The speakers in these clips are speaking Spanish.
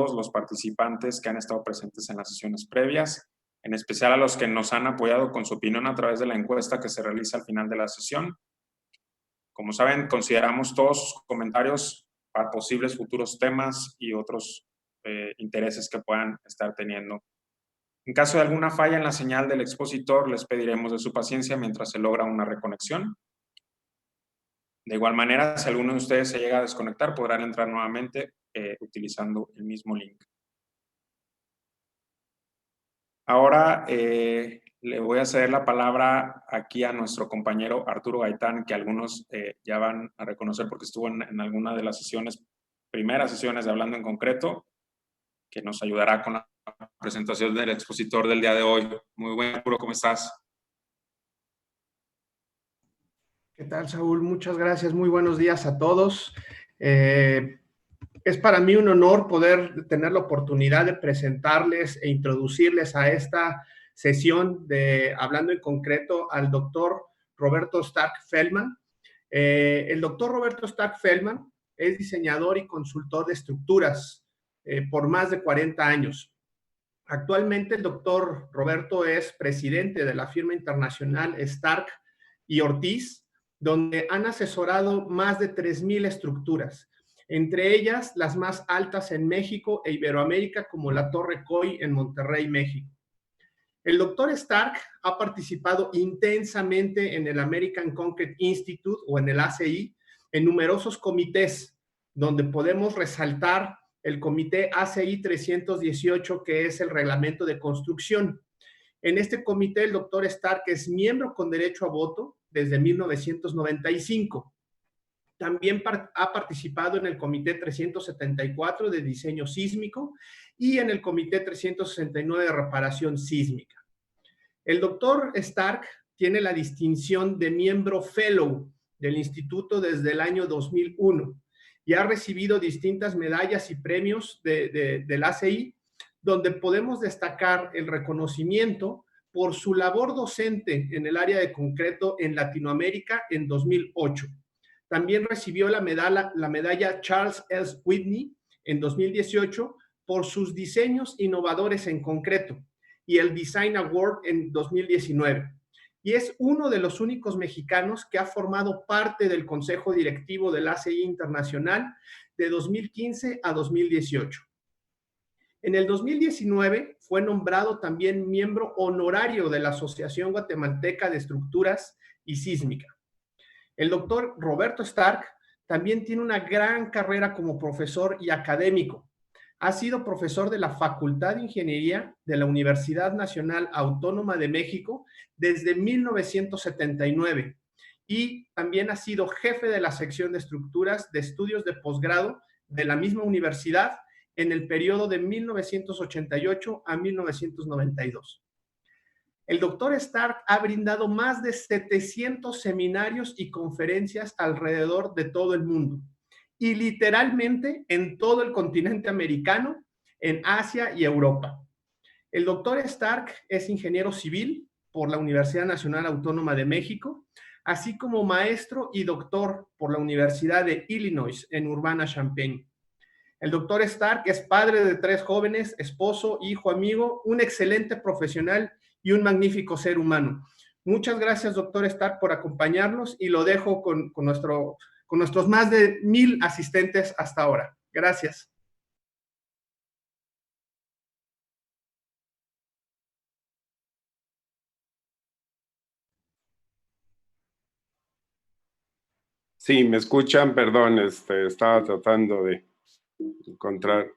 los participantes que han estado presentes en las sesiones previas, en especial a los que nos han apoyado con su opinión a través de la encuesta que se realiza al final de la sesión. Como saben, consideramos todos sus comentarios para posibles futuros temas y otros intereses que puedan estar teniendo. En caso de alguna falla en la señal del expositor, les pediremos de su paciencia mientras se logra una reconexión. De igual manera, si alguno de ustedes se llega a desconectar, podrán entrar nuevamente utilizando el mismo link. Ahora le voy a ceder la palabra aquí a nuestro compañero Arturo Gaitán, que algunos ya van a reconocer porque estuvo en alguna de las sesiones, primeras sesiones de Hablando en Concreto, que nos ayudará con la presentación del expositor del día de hoy. Muy buen, Arturo, ¿cómo estás? ¿Qué tal, Saúl? Muchas gracias. Muy buenos días a todos. Es para mí un honor poder tener la oportunidad de presentarles e introducirles a esta sesión de Hablando en Concreto al doctor Roberto Stark-Feldman. El doctor Roberto Stark-Feldman es diseñador y consultor de estructuras por más de 40 años. Actualmente el doctor Roberto es presidente de la firma internacional Stark y Ortiz, donde han asesorado más de 3,000 estructuras, entre ellas las más altas en México e Iberoamérica, como la Torre Coy en Monterrey, México. El doctor Stark ha participado intensamente en el American Concrete Institute o en el ACI, en numerosos comités, donde podemos resaltar el comité ACI 318, que es el reglamento de construcción. En este comité, el doctor Stark es miembro con derecho a voto desde 1995. También ha participado en el Comité 374 de Diseño Sísmico y en el Comité 369 de Reparación Sísmica. El doctor Stark tiene la distinción de miembro Fellow del Instituto desde el año 2001 y ha recibido distintas medallas y premios del ACI, donde podemos destacar el reconocimiento por su labor docente en el área de concreto en Latinoamérica en 2008. También recibió la medalla Charles S. Whitney en 2018 por sus diseños innovadores en concreto y el Design Award en 2019. Y es uno de los únicos mexicanos que ha formado parte del Consejo Directivo del ACI Internacional de 2015 a 2018. En el 2019 fue nombrado también miembro honorario de la Asociación Guatemalteca de Estructuras y Sísmica. El doctor Roberto Stark también tiene una gran carrera como profesor y académico. Ha sido profesor de la Facultad de Ingeniería de la Universidad Nacional Autónoma de México desde 1979 y también ha sido jefe de la sección de estructuras de estudios de posgrado de la misma universidad en el periodo de 1988 a 1992. El doctor Stark ha brindado más de 700 seminarios y conferencias alrededor de todo el mundo y literalmente en todo el continente americano, en Asia y Europa. El doctor Stark es ingeniero civil por la Universidad Nacional Autónoma de México, así como maestro y doctor por la Universidad de Illinois en Urbana-Champaign. El doctor Stark es padre de 3 jóvenes, esposo, hijo, amigo, un excelente profesional y un magnífico ser humano. Muchas gracias, doctor Stark, por acompañarnos y lo dejo con nuestros más de 1,000 asistentes hasta ahora. Gracias. Sí, ¿me escuchan? Perdón, estaba tratando de encontrar.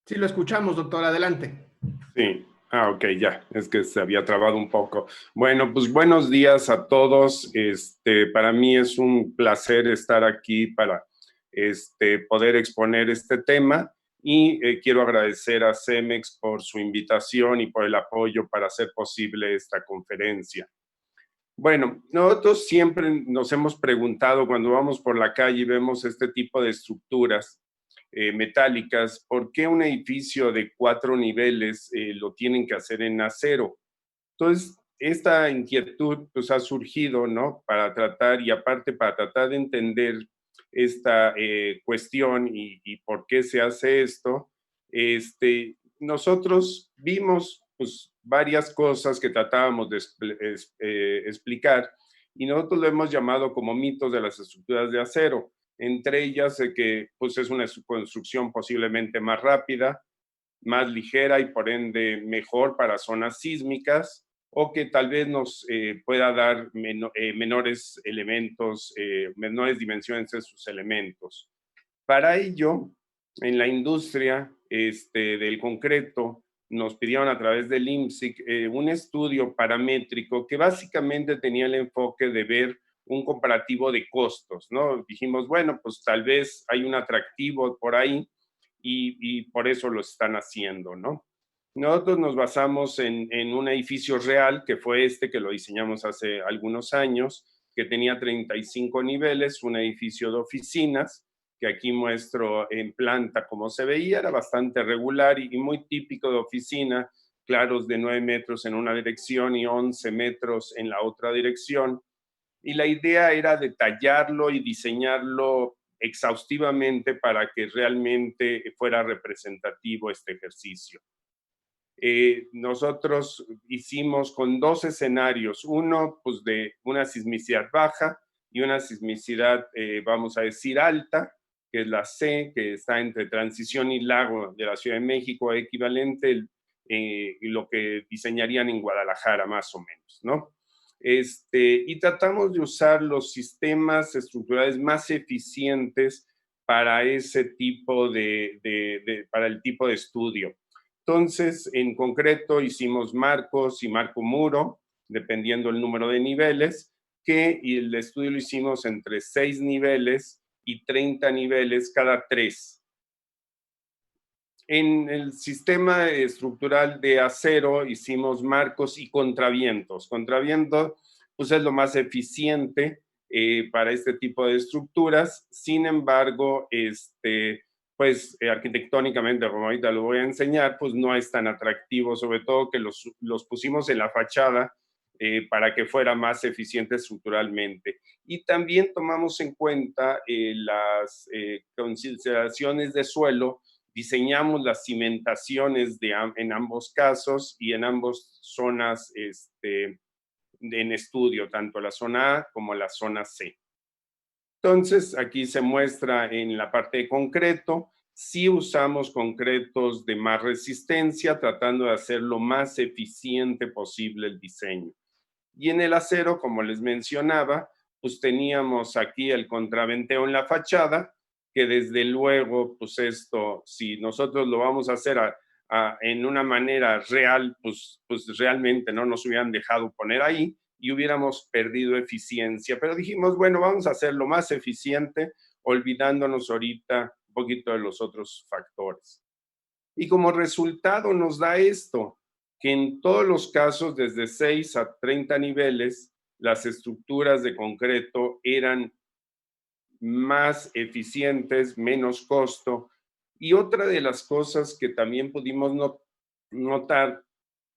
Sí, lo escuchamos, doctor. Adelante. Sí. Ok, ya, es que se había trabado un poco. Bueno, pues buenos días a todos. Para mí es un placer estar aquí para poder exponer este tema y quiero agradecer a CEMEX por su invitación y por el apoyo para hacer posible esta conferencia. Bueno, nosotros siempre nos hemos preguntado cuando vamos por la calle y vemos este tipo de estructuras metálicas, ¿por qué un edificio de 4 niveles lo tienen que hacer en acero? Entonces, esta inquietud pues ha surgido, ¿no? Para tratar, y aparte para tratar de entender esta cuestión y por qué se hace esto, nosotros vimos pues varias cosas que tratábamos de explicar y nosotros lo hemos llamado como mitos de las estructuras de acero. Entre ellas que pues es una construcción posiblemente más rápida, más ligera y por ende mejor para zonas sísmicas, o que tal vez nos pueda dar menores elementos, menores dimensiones de sus elementos. Para ello, en la industria del concreto, nos pidieron a través del IMSIC un estudio paramétrico que básicamente tenía el enfoque de ver un comparativo de costos, ¿no? Dijimos, bueno, pues tal vez hay un atractivo por ahí y por eso lo están haciendo, ¿no? Nosotros nos basamos en un edificio real, que fue que lo diseñamos hace algunos años, que tenía 35 niveles, un edificio de oficinas, que aquí muestro en planta como se veía, era bastante regular y muy típico de oficina, claros de 9 metros en una dirección y 11 metros en la otra dirección. Y la idea era detallarlo y diseñarlo exhaustivamente para que realmente fuera representativo este ejercicio. Nosotros hicimos con 2 escenarios, uno pues de una sismicidad baja y una sismicidad, vamos a decir, alta, que es la C, que está entre Transición y Lago de la Ciudad de México, equivalente lo que diseñarían en Guadalajara, más o menos, ¿no? Y tratamos de usar los sistemas estructurales más eficientes para ese tipo para el tipo de estudio. Entonces, en concreto, hicimos marcos y marco muro, dependiendo el número de niveles, y el estudio lo hicimos entre 6 niveles y 30 niveles cada 3. En el sistema estructural de acero hicimos marcos y contravientos. Contraviento, pues es lo más eficiente para este tipo de estructuras. Sin embargo, pues arquitectónicamente, como ahorita lo voy a enseñar, pues no es tan atractivo, sobre todo que los pusimos en la fachada para que fuera más eficiente estructuralmente. Y también tomamos en cuenta las consideraciones de suelo, diseñamos las cimentaciones en ambos casos y en ambas zonas en estudio, tanto la zona A como la zona C. Entonces, aquí se muestra en la parte de concreto, sí usamos concretos de más resistencia, tratando de hacer lo más eficiente posible el diseño. Y en el acero, como les mencionaba, pues teníamos aquí el contraventeo en la fachada, que desde luego, pues esto, si nosotros lo vamos a hacer en una manera real, pues realmente no nos hubieran dejado poner ahí y hubiéramos perdido eficiencia. Pero dijimos, bueno, vamos a hacerlo más eficiente, olvidándonos ahorita un poquito de los otros factores. Y como resultado nos da esto, que en todos los casos, desde 6 a 30 niveles, las estructuras de concreto eran más eficientes, menos costo. Y otra de las cosas que también pudimos notar,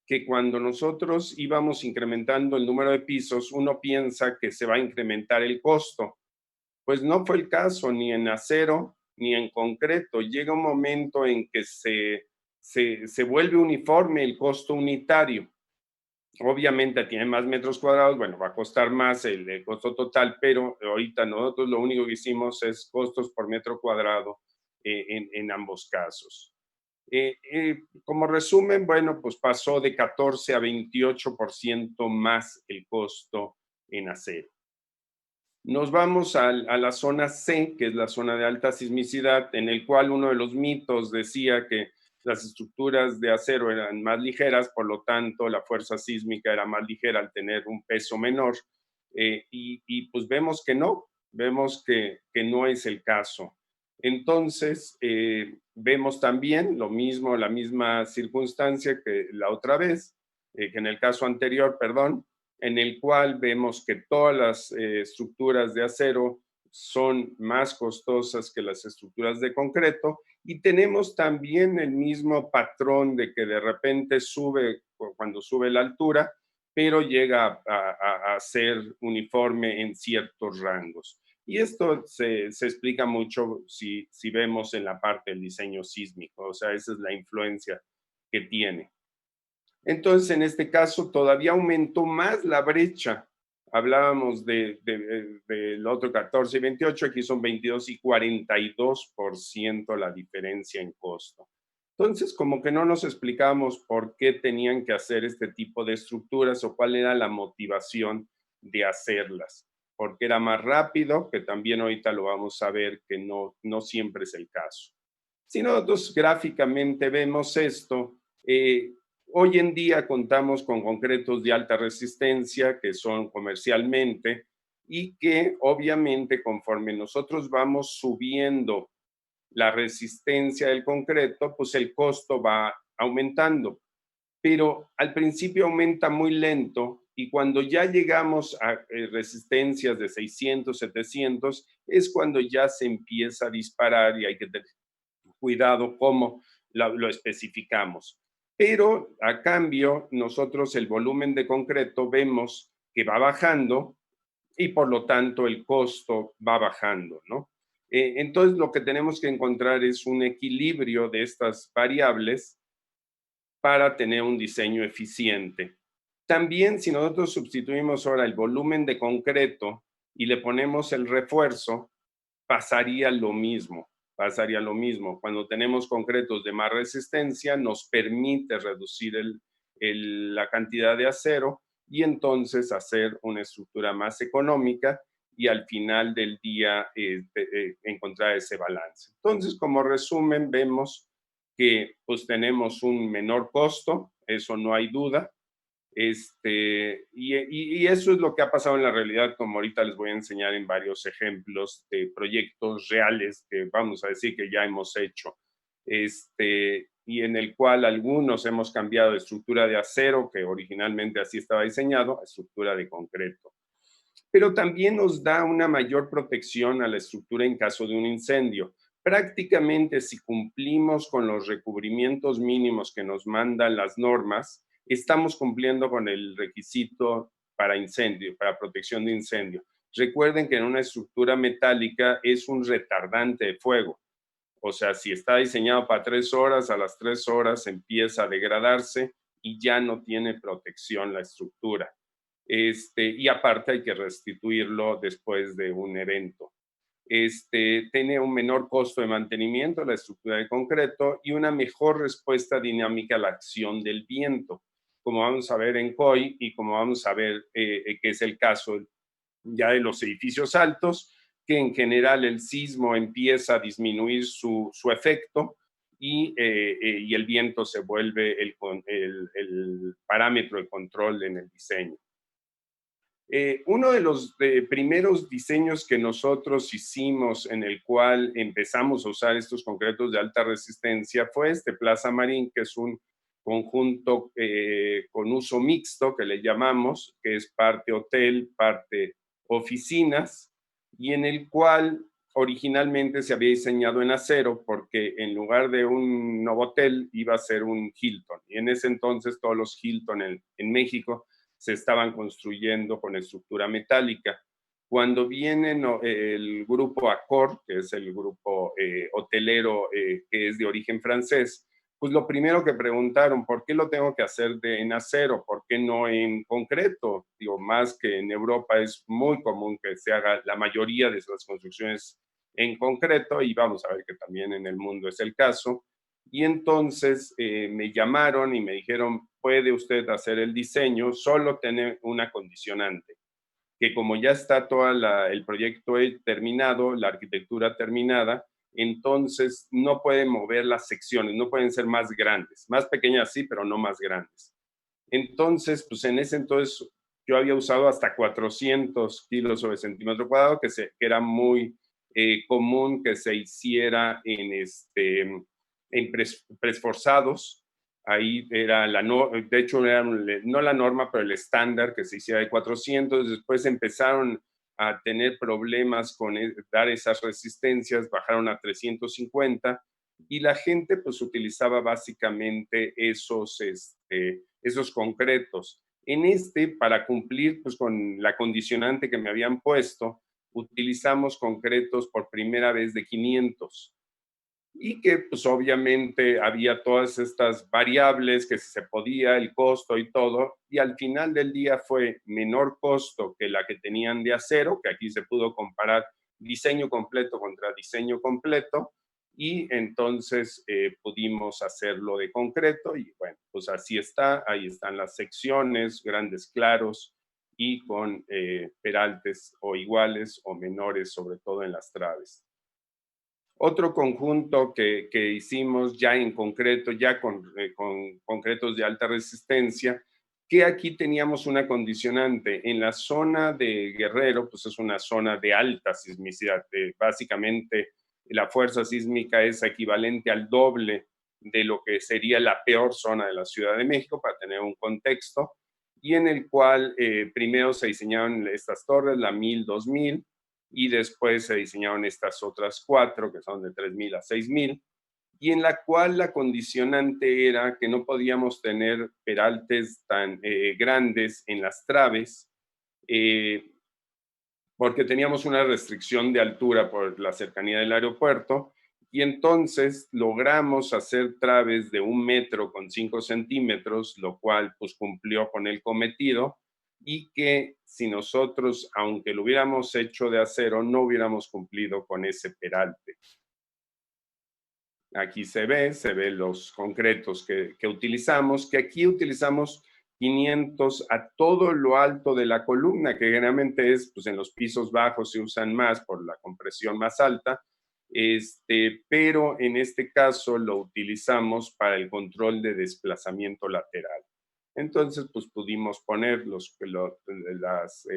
que cuando nosotros íbamos incrementando el número de pisos, uno piensa que se va a incrementar el costo. Pues no fue el caso, ni en acero, ni en concreto. Llega un momento en que se vuelve uniforme el costo unitario. Obviamente tiene más metros cuadrados, bueno, va a costar más el costo total, pero ahorita nosotros lo único que hicimos es costos por metro cuadrado en ambos casos. Como resumen, bueno, pues pasó de 14 a 28% más el costo en acero. Nos vamos a la zona C, que es la zona de alta sismicidad, en el cual uno de los mitos decía que las estructuras de acero eran más ligeras, por lo tanto la fuerza sísmica era más ligera al tener un peso menor, y pues vemos que no no es el caso. Entonces, vemos también lo mismo, la misma circunstancia que la otra vez, que en el caso anterior, perdón, en el cual vemos que todas las estructuras de acero son más costosas que las estructuras de concreto, y tenemos también el mismo patrón de que de repente sube, cuando sube la altura, pero llega a ser uniforme en ciertos rangos. Y esto se explica mucho si vemos en la parte del diseño sísmico, o sea, esa es la influencia que tiene. Entonces, en este caso, todavía aumentó más la brecha. Hablábamos del otro 14 y 28, aquí son 22 y 42% la diferencia en costo. Entonces, como que no nos explicamos por qué tenían que hacer este tipo de estructuras o cuál era la motivación de hacerlas. Porque era más rápido, que también ahorita lo vamos a ver que no siempre es el caso. Si nosotros gráficamente vemos esto, hoy en día contamos con concretos de alta resistencia que son comercialmente y que obviamente conforme nosotros vamos subiendo la resistencia del concreto, pues el costo va aumentando. Pero al principio aumenta muy lento y cuando ya llegamos a resistencias de 600, 700, es cuando ya se empieza a disparar y hay que tener cuidado cómo lo especificamos. Pero a cambio, nosotros el volumen de concreto vemos que va bajando y por lo tanto el costo va bajando, ¿no? Entonces lo que tenemos que encontrar es un equilibrio de estas variables para tener un diseño eficiente. También si nosotros sustituimos ahora el volumen de concreto y le ponemos el refuerzo, pasaría lo mismo. Pasaría lo mismo. Cuando tenemos concretos de más resistencia, nos permite reducir la cantidad de acero y entonces hacer una estructura más económica y al final del día encontrar ese balance. Entonces, como resumen, vemos que pues tenemos un menor costo, eso no hay duda, y eso es lo que ha pasado en la realidad, como ahorita les voy a enseñar en varios ejemplos de proyectos reales que vamos a decir que ya hemos hecho, y en el cual algunos hemos cambiado de estructura de acero, que originalmente así estaba diseñado, a estructura de concreto. Pero también nos da una mayor protección a la estructura en caso de un incendio. Prácticamente si cumplimos con los recubrimientos mínimos que nos mandan las normas, estamos cumpliendo con el requisito para incendio, para protección de incendio. Recuerden que en una estructura metálica es un retardante de fuego. O sea, si está diseñado para 3 horas, a las 3 horas empieza a degradarse y ya no tiene protección la estructura. Y aparte hay que restituirlo después de un evento. Tiene un menor costo de mantenimiento, la estructura de concreto, y una mejor respuesta dinámica a la acción del viento, como vamos a ver en COI y como vamos a ver que es el caso ya de los edificios altos, que en general el sismo empieza a disminuir su efecto y el viento se vuelve el parámetro de control en el diseño. Uno de los primeros diseños que nosotros hicimos en el cual empezamos a usar estos concretos de alta resistencia fue Plaza Marín, que es un conjunto con uso mixto que le llamamos, que es parte hotel, parte oficinas, y en el cual originalmente se había diseñado en acero porque en lugar de un Novotel iba a ser un Hilton. Y en ese entonces todos los Hilton en México se estaban construyendo con estructura metálica. Cuando viene el grupo Accor, que es el grupo hotelero que es de origen francés, pues lo primero que preguntaron, ¿por qué lo tengo que hacer en acero? ¿Por qué no en concreto? Digo, más que en Europa es muy común que se haga la mayoría de las construcciones en concreto y vamos a ver que también en el mundo es el caso. Y entonces me llamaron y me dijeron, puede usted hacer el diseño, solo tiene una condicionante, que como ya está todo el proyecto terminado, la arquitectura terminada, entonces no pueden mover las secciones, no pueden ser más grandes, más pequeñas sí, pero no más grandes. Entonces, pues en ese entonces yo había usado hasta 400 kilos sobre centímetro cuadrado, que era muy común que se hiciera en presforzados. Ahí era de hecho era no la norma, pero el estándar que se hiciera de 400. Después empezaron a tener problemas con dar esas resistencias, bajaron a 350 y la gente pues utilizaba básicamente esos concretos. En para cumplir pues, con la condicionante que me habían puesto, utilizamos concretos por primera vez de 500 y que pues obviamente había todas estas variables, que si se podía, el costo y todo, y al final del día fue menor costo que la que tenían de acero, que aquí se pudo comparar diseño completo contra diseño completo, y entonces pudimos hacerlo de concreto y bueno, pues así está, ahí están las secciones, grandes claros y con peraltes o iguales o menores, sobre todo en las traves. Otro conjunto que hicimos ya en concreto, ya con concretos de alta resistencia, que aquí teníamos una condicionante. En la zona de Guerrero, pues es una zona de alta sismicidad. Básicamente, la fuerza sísmica es equivalente al doble de lo que sería la peor zona de la Ciudad de México, para tener un contexto, y en el cual primero se diseñaron estas torres, la 1000, 2000, y después se diseñaron estas otras 4, que son de 3000 a 6000, y en la cual la condicionante era que no podíamos tener peraltes tan grandes en las traves, porque teníamos una restricción de altura por la cercanía del aeropuerto, y entonces logramos hacer traves de 1 metro con 5 centímetros, lo cual pues cumplió con el cometido, y que si nosotros, aunque lo hubiéramos hecho de acero, no hubiéramos cumplido con ese peralte. Aquí se ve los concretos que utilizamos, que aquí utilizamos 500 a todo lo alto de la columna, que generalmente es, pues en los pisos bajos se usan más por la compresión más alta, pero en este caso lo utilizamos para el control de desplazamiento lateral. Entonces, pues pudimos poner las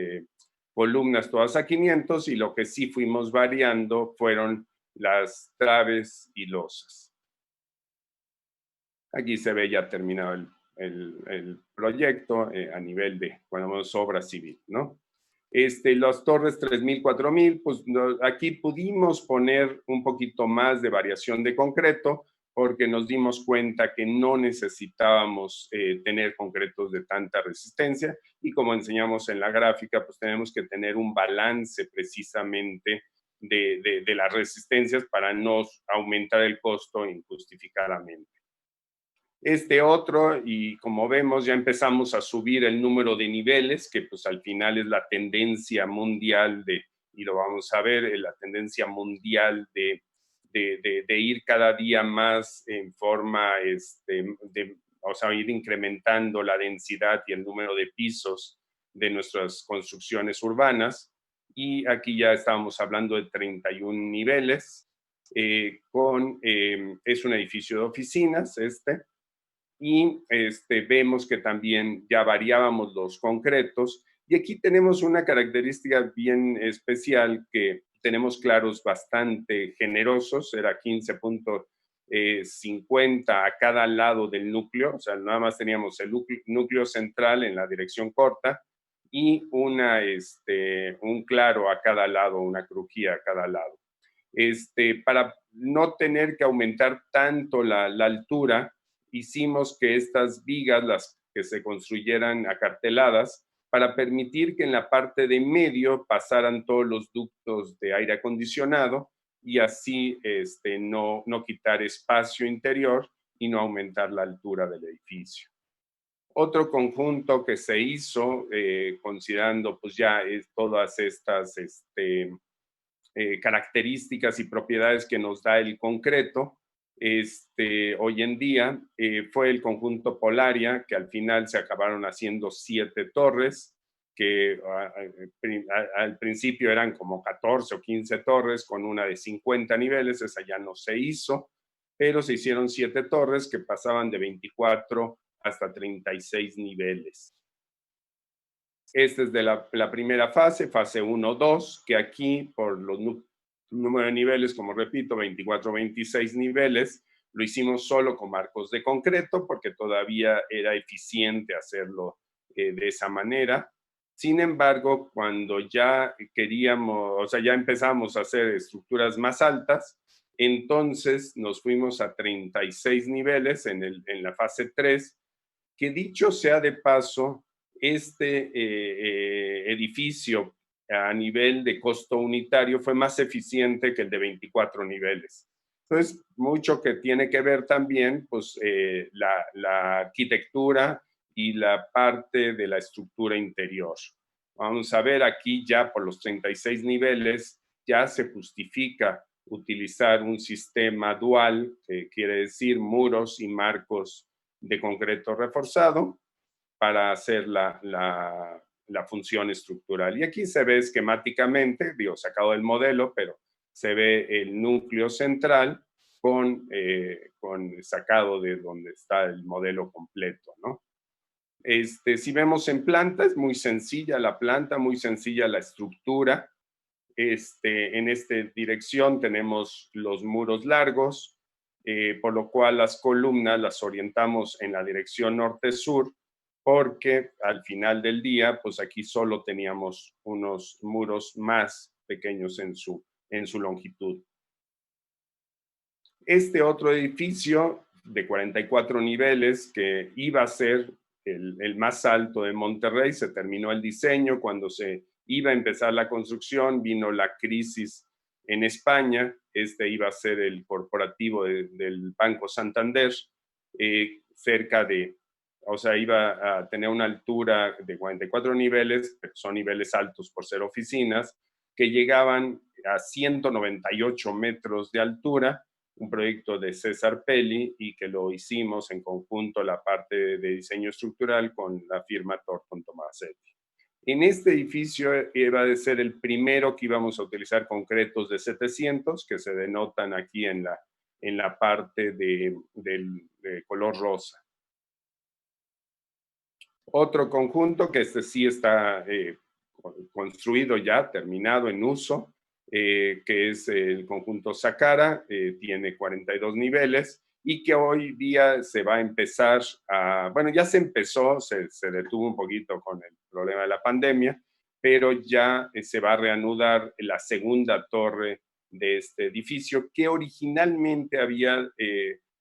columnas todas a 500 y lo que sí fuimos variando fueron las traves y losas. Aquí se ve ya terminado el proyecto a nivel de, cuando obra civil, ¿no? Las torres 3000, 4000, pues aquí pudimos poner un poquito más de variación de concreto porque nos dimos cuenta que no necesitábamos tener concretos de tanta resistencia y como enseñamos en la gráfica, pues tenemos que tener un balance precisamente de las resistencias para no aumentar el costo injustificadamente. Otro, y como vemos, ya empezamos a subir el número de niveles, que pues al final es la tendencia mundial y lo vamos a ver, la tendencia mundial de ir cada día más en forma, o sea, ir incrementando la densidad y el número de pisos de nuestras construcciones urbanas. Y aquí ya estábamos hablando de 31 niveles, es un edificio de oficinas, y vemos que también ya variábamos los concretos y aquí tenemos una característica bien especial que tenemos claros bastante generosos, era 15.50 a cada lado del núcleo, o sea, nada más teníamos el núcleo central en la dirección corta y un claro a cada lado, una crujía a cada lado. Para no tener que aumentar tanto la altura, hicimos que estas vigas, las que se construyeran acarteladas, para permitir que en la parte de medio pasaran todos los ductos de aire acondicionado y así no quitar espacio interior y no aumentar la altura del edificio. Otro conjunto que se hizo, considerando pues ya todas estas características y propiedades que nos da el concreto, hoy en día fue el conjunto Polaria, que al final se acabaron haciendo 7 torres, que al principio eran como 14 o 15 torres con una de 50 niveles, esa ya no se hizo, pero se hicieron 7 torres que pasaban de 24 hasta 36 niveles. Esta es de la primera fase 1-2, que aquí por los número de niveles, como repito, 24, 26 niveles, lo hicimos solo con marcos de concreto porque todavía era eficiente hacerlo de esa manera. Sin embargo, cuando ya queríamos, o sea, ya empezamos a hacer estructuras más altas, entonces nos fuimos a 36 niveles en la fase 3, que dicho sea de paso, este edificio a nivel de costo unitario fue más eficiente que el de 24 niveles. Entonces, mucho que tiene que ver también, pues, la arquitectura y la parte de la estructura interior. Vamos a ver aquí ya por los 36 niveles, ya se justifica utilizar un sistema dual, que quiere decir muros y marcos de concreto reforzado, para hacer la función estructural. Y aquí se ve esquemáticamente, digo, sacado del modelo, pero se ve el núcleo central con sacado de donde está el modelo completo, ¿no? Si vemos en planta, es muy sencilla la planta, muy sencilla la estructura. En esta dirección tenemos los muros largos, por lo cual las columnas las orientamos en la dirección norte-sur, porque al final del día, pues aquí solo teníamos unos muros más pequeños en su longitud. Este otro edificio de 44 niveles, que iba a ser el más alto de Monterrey, se terminó el diseño. Cuando se iba a empezar la construcción, vino la crisis en España. Este iba a ser el corporativo del Banco Santander, cerca de, o sea, iba a tener una altura de 44 niveles, pero son niveles altos por ser oficinas, que llegaban a 198 metros de altura, un proyecto de César Pelli, y que lo hicimos en conjunto la parte de diseño estructural con la firma Thornton Tomasetti. En este edificio iba a ser el primero que íbamos a utilizar concretos de 700, que se denotan aquí en la parte de color rosa. Otro conjunto que sí está construido ya, terminado, en uso, que es el conjunto Saqqara, tiene 42 niveles y que hoy día se va a empezar bueno, ya se empezó, se detuvo un poquito con el problema de la pandemia, pero ya se va a reanudar la segunda torre de este edificio, que originalmente había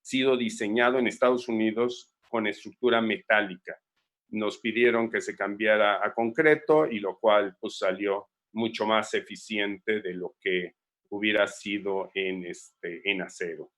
sido diseñado en Estados Unidos con estructura metálica. Nos pidieron que se cambiara a concreto, y lo cual pues salió mucho más eficiente de lo que hubiera sido en acero.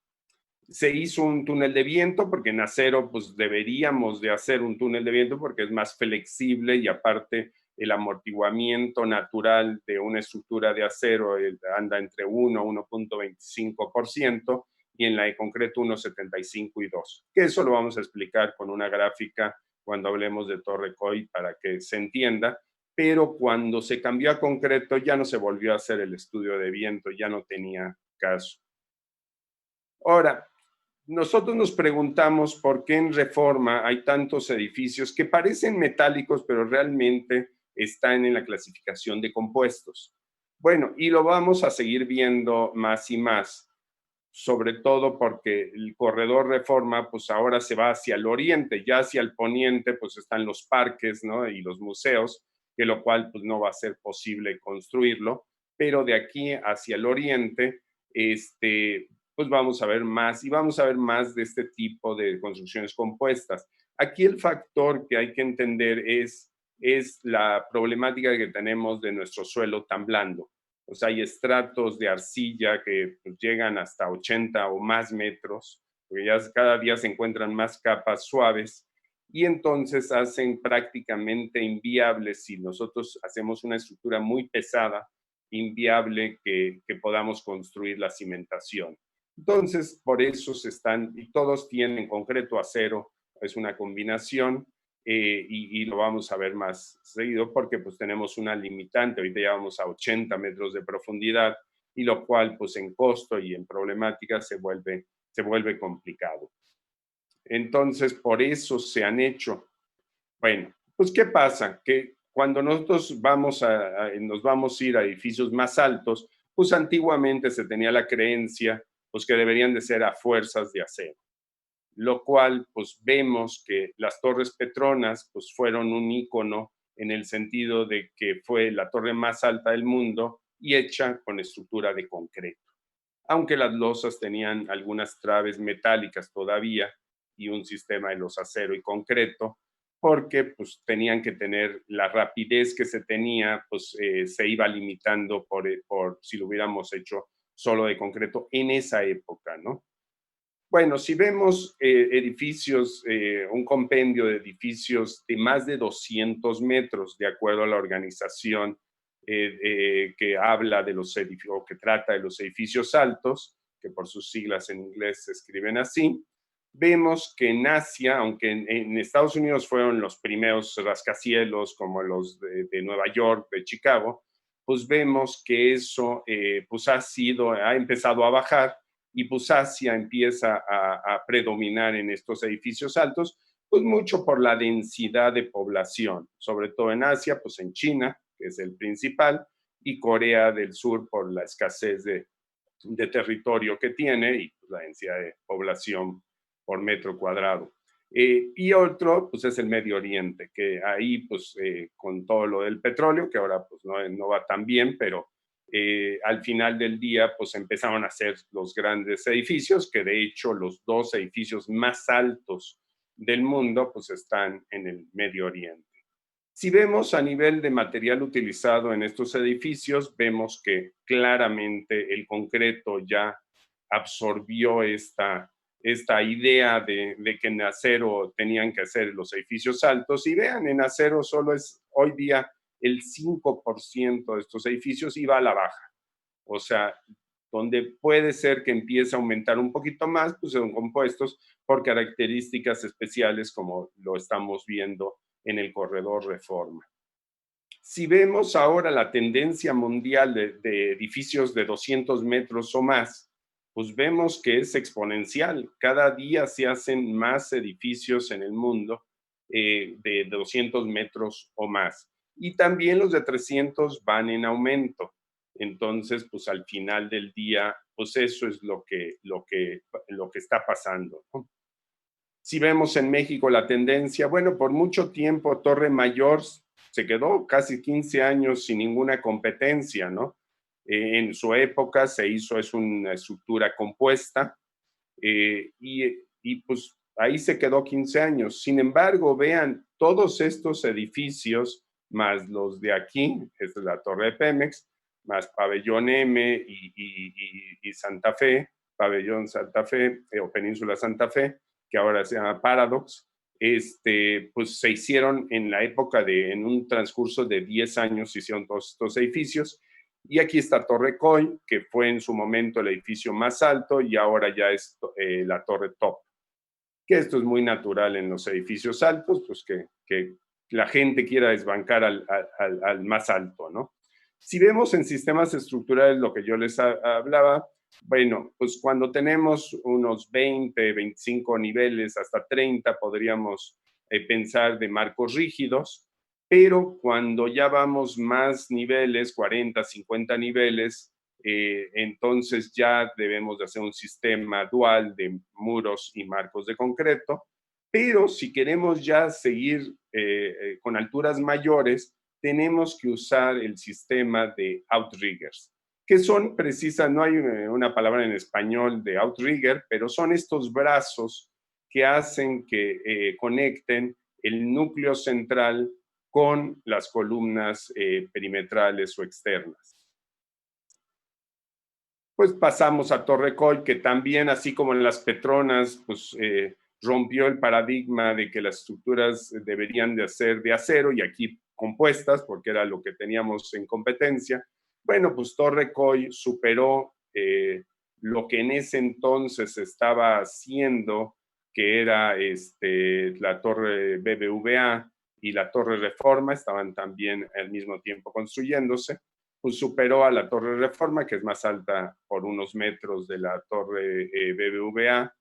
Se hizo un túnel de viento, porque en acero pues deberíamos de hacer un túnel de viento porque es más flexible, y aparte el amortiguamiento natural de una estructura de acero anda entre 1 a 1.25%, y en la de concreto 1.75 y 2, que eso lo vamos a explicar con una gráfica cuando hablemos de Torre Coy para que se entienda. Pero cuando se cambió a concreto ya no se volvió a hacer el estudio de viento, ya no tenía caso. Ahora, nosotros nos preguntamos por qué en Reforma hay tantos edificios que parecen metálicos, pero realmente están en la clasificación de compuestos. Bueno, y lo vamos a seguir viendo más y más, sobre todo porque el corredor Reforma pues ahora se va hacia el oriente, ya hacia el poniente pues están los parques, ¿no?, y los museos, que lo cual pues no va a ser posible construirlo, pero de aquí hacia el oriente, pues vamos a ver más, y vamos a ver más de este tipo de construcciones compuestas. Aquí el factor que hay que entender es la problemática que tenemos de nuestro suelo tan blando. O sea, hay estratos de arcilla que pues, llegan hasta 80 o más metros, porque ya cada día se encuentran más capas suaves, y entonces hacen prácticamente inviable, si nosotros hacemos una estructura muy pesada, inviable que podamos construir la cimentación. Entonces, por eso y todos tienen concreto, acero, es una combinación, y lo vamos a ver más seguido porque pues tenemos una limitante. Ahorita ya vamos a 80 metros de profundidad, y lo cual pues en costo y en problemática se vuelve complicado. Entonces, por eso se han hecho. Bueno, pues ¿qué pasa? Que cuando nosotros nos vamos a ir a edificios más altos, pues antiguamente se tenía la creencia pues que deberían de ser a fuerzas de acero, lo cual pues vemos que las Torres Petronas pues fueron un ícono en el sentido de que fue la torre más alta del mundo y hecha con estructura de concreto. Aunque las losas tenían algunas traves metálicas todavía y un sistema de los acero y concreto, porque pues tenían que tener la rapidez que se tenía, pues se iba limitando por si lo hubiéramos hecho solo de concreto en esa época, ¿no? Bueno, si vemos edificios, un compendio de edificios de más de 200 metros, de acuerdo a la organización que habla de los edificios, o que trata de los edificios altos, que por sus siglas en inglés se escriben así, vemos que en Asia, aunque en Estados Unidos fueron los primeros rascacielos, como los de Nueva York, de Chicago, pues vemos que eso pues ha empezado a bajar, y pues Asia empieza a predominar en estos edificios altos, pues mucho por la densidad de población, sobre todo en Asia, pues en China, que es el principal, y Corea del Sur por la escasez de territorio que tiene y pues, la densidad de población por metro cuadrado. Y otro, pues es el Medio Oriente, que ahí, pues con todo lo del petróleo, que ahora pues no va tan bien, pero al final del día, pues empezaron a hacer los grandes edificios, que de hecho los dos edificios más altos del mundo, pues están en el Medio Oriente. Si vemos a nivel de material utilizado en estos edificios, vemos que claramente el concreto ya absorbió esta idea de que en acero tenían que hacer los edificios altos. Y vean, en acero solo es hoy día el 5% de estos edificios y va a la baja. O sea, donde puede ser que empiece a aumentar un poquito más, pues son compuestos por características especiales como lo estamos viendo en el corredor Reforma. Si vemos ahora la tendencia mundial de edificios de 200 metros o más, pues vemos que es exponencial. Cada día se hacen más edificios en el mundo de 200 metros o más. Y también los de 300 van en aumento. Entonces, pues al final del día, pues eso es lo que está pasando, ¿no? Si vemos en México la tendencia, bueno, por mucho tiempo Torre Mayor se quedó casi 15 años sin ninguna competencia, ¿no? En su época es una estructura compuesta y pues ahí se quedó 15 años. Sin embargo, vean, todos estos edificios, más los de aquí, esta es la Torre de Pemex, más Pabellón M y Santa Fe, Pabellón Santa Fe o Península Santa Fe, que ahora se llama Paradox, pues se hicieron en la época en un transcurso de 10 años, se hicieron todos estos edificios. Y aquí está Torre Coy, que fue en su momento el edificio más alto y ahora ya es la Torre Top. Que esto es muy natural en los edificios altos, pues que la gente quiera desbancar al más alto, ¿no? Si vemos en sistemas estructurales lo que yo les hablaba, bueno, pues cuando tenemos unos 20, 25 niveles, hasta 30, podríamos pensar de marcos rígidos, pero cuando ya vamos más niveles, 40, 50 niveles, entonces ya debemos de hacer un sistema dual de muros y marcos de concreto, pero si queremos ya seguir con alturas mayores, tenemos que usar el sistema de outriggers, que son precisas, no hay una palabra en español de outrigger, pero son estos brazos que hacen que conecten el núcleo central con las columnas perimetrales o externas. Pues pasamos a Torre Coy, que también, así como en las Petronas, pues rompió el paradigma de que las estructuras deberían de ser de acero y aquí compuestas, porque era lo que teníamos en competencia. Bueno, pues Torre Coy superó lo que en ese entonces estaba haciendo, que era la Torre BBVA y la Torre Reforma, estaban también al mismo tiempo construyéndose. Pues superó a la Torre Reforma, que es más alta por unos metros de la Torre BBVA,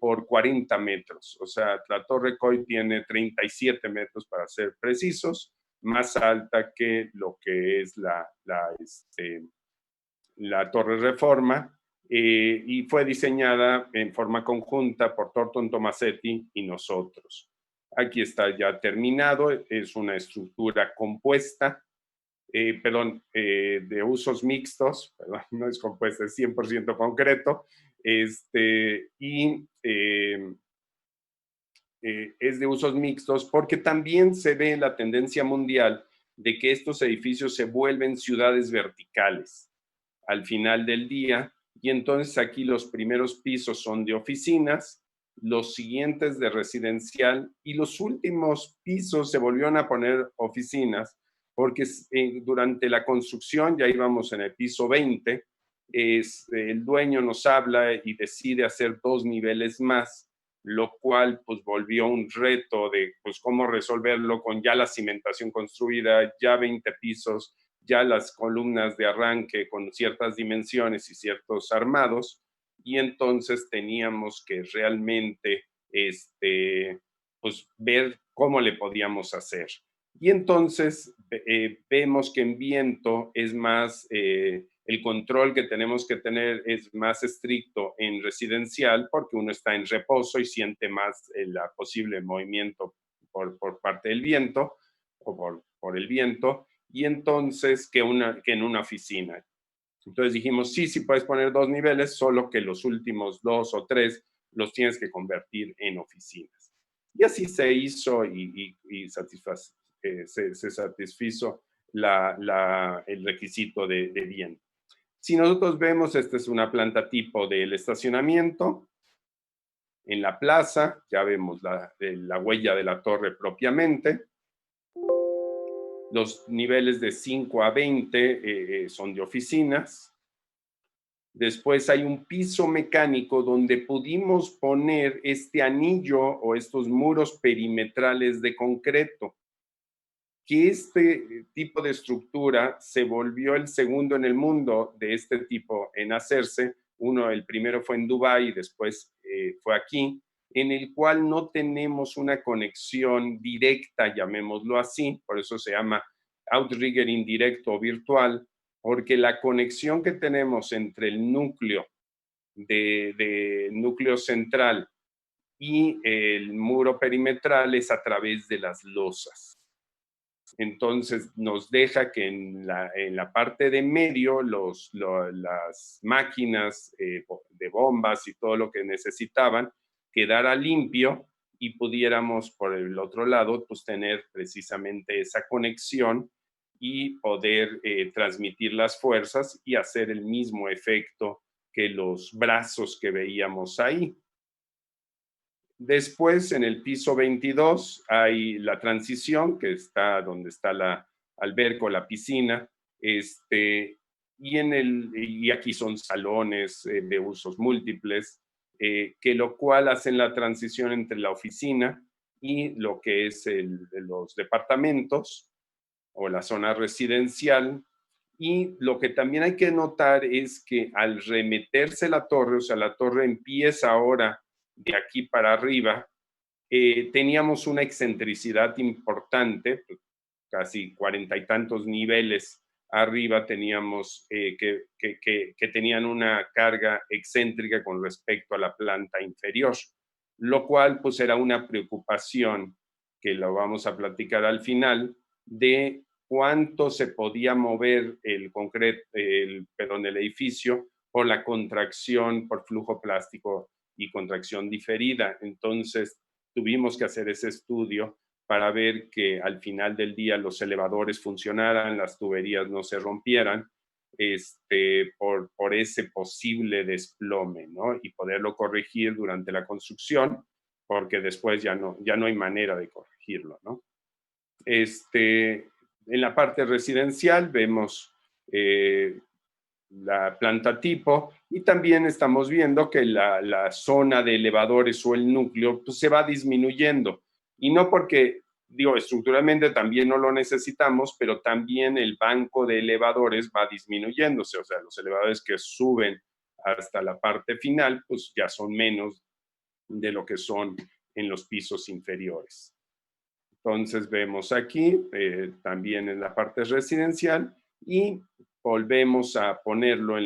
por 40 metros. O sea, la Torre Coy tiene 37 metros para ser precisos, más alta que lo que es la Torre Reforma, y fue diseñada en forma conjunta por Thornton Tomasetti y nosotros. Aquí está ya terminado, es una estructura compuesta, de usos mixtos, perdón, no es compuesta, es 100% concreto, y es de usos mixtos porque también se ve la tendencia mundial de que estos edificios se vuelven ciudades verticales al final del día, y entonces aquí los primeros pisos son de oficinas, los siguientes de residencial, y los últimos pisos se volvieron a poner oficinas porque durante la construcción, ya íbamos en el piso 20, el dueño nos habla y decide hacer 2 niveles más, lo cual pues volvió un reto de pues cómo resolverlo con ya la cimentación construida, ya 20 pisos, ya las columnas de arranque con ciertas dimensiones y ciertos armados, y entonces teníamos que realmente pues ver cómo le podíamos hacer. Y entonces vemos que en viento es más, el control que tenemos que tener es más estricto en residencial porque uno está en reposo y siente más el posible movimiento por parte del viento o por el viento, y entonces que en una oficina. Entonces dijimos, sí, sí puedes poner 2 niveles, solo que los últimos 2 o 3 los tienes que convertir en oficinas. Y así se hizo y se satisfizo el requisito de viento. Si nosotros vemos, esta es una planta tipo del estacionamiento. En la plaza, ya vemos la huella de la torre propiamente. Los niveles de 5 a 20 son de oficinas. Después hay un piso mecánico donde pudimos poner este anillo o estos muros perimetrales de concreto, que este tipo de estructura se volvió el segundo en el mundo de este tipo en hacerse. El primero fue en Dubái y después fue aquí, en el cual no tenemos una conexión directa, llamémoslo así, por eso se llama outrigger indirecto o virtual, porque la conexión que tenemos entre el núcleo núcleo central y el muro perimetral es a través de las losas. Entonces nos deja que en la parte de medio las máquinas de bombas y todo lo que necesitaban quedara limpio y pudiéramos por el otro lado pues tener precisamente esa conexión y poder transmitir las fuerzas y hacer el mismo efecto que los brazos que veíamos ahí. Después, en el piso 22, hay la transición, que está donde está la alberca o la piscina, y aquí son salones de usos múltiples, que lo cual hacen la transición entre la oficina y lo que es los departamentos o la zona residencial. Y lo que también hay que notar es que al remeterse la torre, o sea, la torre empieza ahora de aquí para arriba, teníamos una excentricidad importante, casi 40 y tantos niveles arriba teníamos que tenían una carga excéntrica con respecto a la planta inferior, lo cual pues era una preocupación que lo vamos a platicar al final, de cuánto se podía mover el edificio por la contracción por flujo plástico y contracción diferida. Entonces tuvimos que hacer ese estudio para ver que al final del día los elevadores funcionaran, las tuberías no se rompieran, por ese posible desplome, ¿no? Y poderlo corregir durante la construcción, porque después ya no hay manera de corregirlo, ¿no? En la parte residencial vemos la planta tipo, y también estamos viendo que la zona de elevadores o el núcleo pues, se va disminuyendo, y no porque, digo, estructuralmente también no lo necesitamos, pero también el banco de elevadores va disminuyéndose, o sea, los elevadores que suben hasta la parte final pues ya son menos de lo que son en los pisos inferiores. Entonces vemos aquí también en la parte residencial, y volvemos a ponerlo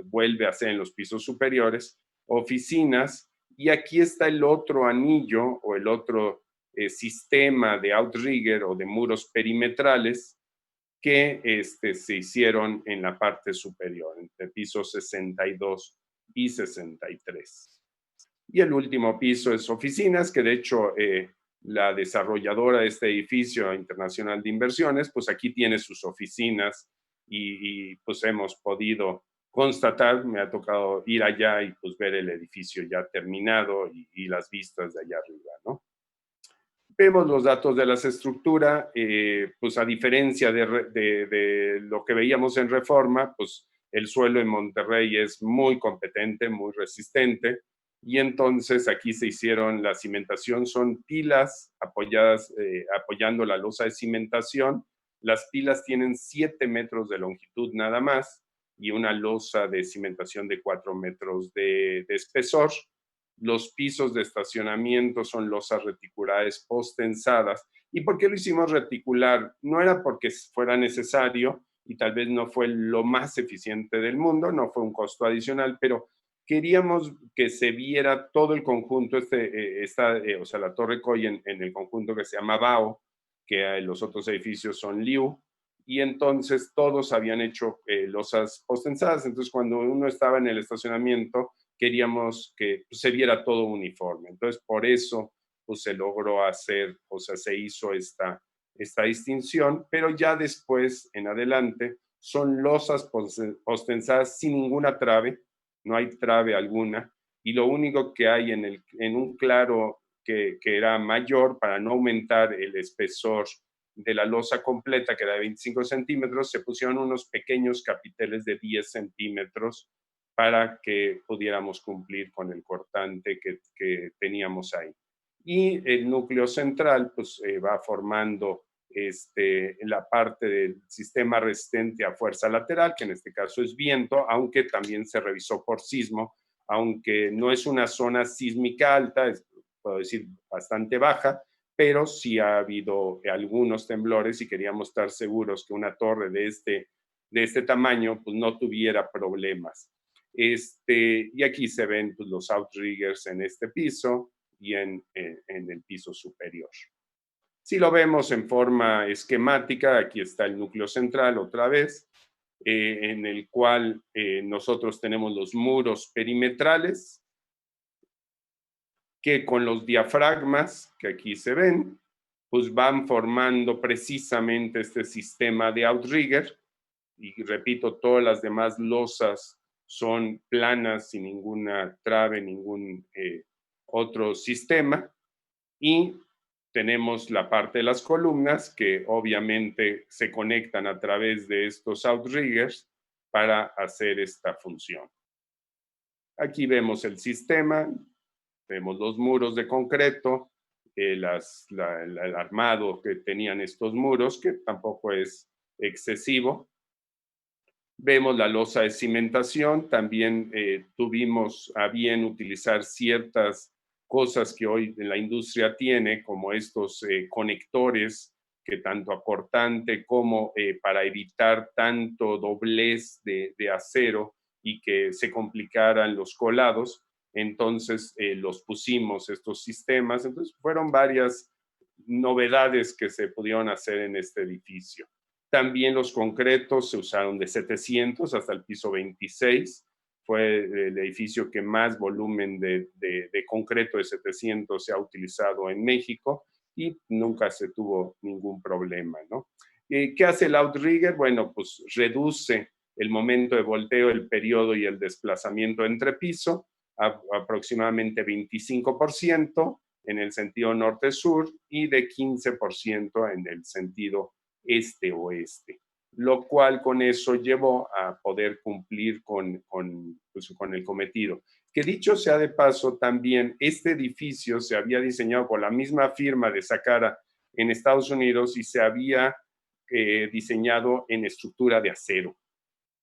vuelve a ser en los pisos superiores, oficinas, y aquí está el otro anillo o el otro sistema de outrigger o de muros perimetrales que se hicieron en la parte superior, entre pisos 62 y 63. Y el último piso es oficinas, que de hecho la desarrolladora de este edificio internacional de inversiones, pues aquí tiene sus oficinas y pues hemos podido constatar, me ha tocado ir allá y pues ver el edificio ya terminado y las vistas de allá arriba, ¿no? Vemos los datos de las estructuras, pues a diferencia de lo que veíamos en Reforma, pues el suelo en Monterrey es muy competente, muy resistente, y entonces aquí se hicieron la cimentación, son pilas apoyadas, apoyando la losa de cimentación. Las pilas tienen 7 metros de longitud nada más y una losa de cimentación de 4 metros de espesor. Los pisos de estacionamiento son losas reticulares postensadas. ¿Y por qué lo hicimos reticular? No era porque fuera necesario y tal vez no fue lo más eficiente del mundo, no fue un costo adicional, pero queríamos que se viera todo el conjunto, o sea, la Torre Coy en el conjunto que se llama Bao, que los otros edificios son Liu, y entonces todos habían hecho losas postensadas. Entonces, cuando uno estaba en el estacionamiento, queríamos que pues, se viera todo uniforme. Entonces, por eso pues, se logró hacer, o sea, se hizo esta distinción, pero ya después, en adelante, son losas postensadas sin ninguna trave, no hay trave alguna, y lo único que hay en un claro que era mayor para no aumentar el espesor de la losa completa, que era de 25 centímetros, se pusieron unos pequeños capiteles de 10 centímetros para que pudiéramos cumplir con el cortante que teníamos ahí. Y el núcleo central pues, va formando la parte del sistema resistente a fuerza lateral, que en este caso es viento, aunque también se revisó por sismo, aunque no es una zona sísmica alta, puedo decir bastante baja, pero sí ha habido algunos temblores y queríamos estar seguros que una torre de este tamaño pues, no tuviera problemas. Y aquí se ven pues, los outriggers en este piso y en el piso superior. Si lo vemos en forma esquemática, aquí está el núcleo central otra vez, en el cual nosotros tenemos los muros perimetrales, que con los diafragmas que aquí se ven, pues van formando precisamente este sistema de outrigger. Y repito, todas las demás losas son planas, sin ninguna trave, ningún otro sistema. Y tenemos la parte de las columnas que obviamente se conectan a través de estos outriggers para hacer esta función. Aquí vemos el sistema, vemos los muros de concreto, el armado que tenían estos muros, que tampoco es excesivo. Vemos la losa de cimentación, también tuvimos a bien utilizar ciertas cosas que hoy la industria tiene, como estos conectores que tanto acortante como para evitar tanto doblez de acero y que se complicaran los colados, entonces los pusimos estos sistemas, entonces fueron varias novedades que se pudieron hacer en este edificio. También los concretos se usaron de 700 hasta el piso 26. Fue el edificio que más volumen de concreto de 700 se ha utilizado en México y nunca se tuvo ningún problema, ¿no? ¿Qué hace el outrigger? Bueno, pues reduce el momento de volteo, el periodo y el desplazamiento entre piso a aproximadamente 25% en el sentido norte-sur y de 15% en el sentido este-oeste, lo cual con eso llevó a poder cumplir con el cometido. Que dicho sea de paso, también este edificio se había diseñado por la misma firma de Sacara en Estados Unidos y se había diseñado en estructura de acero,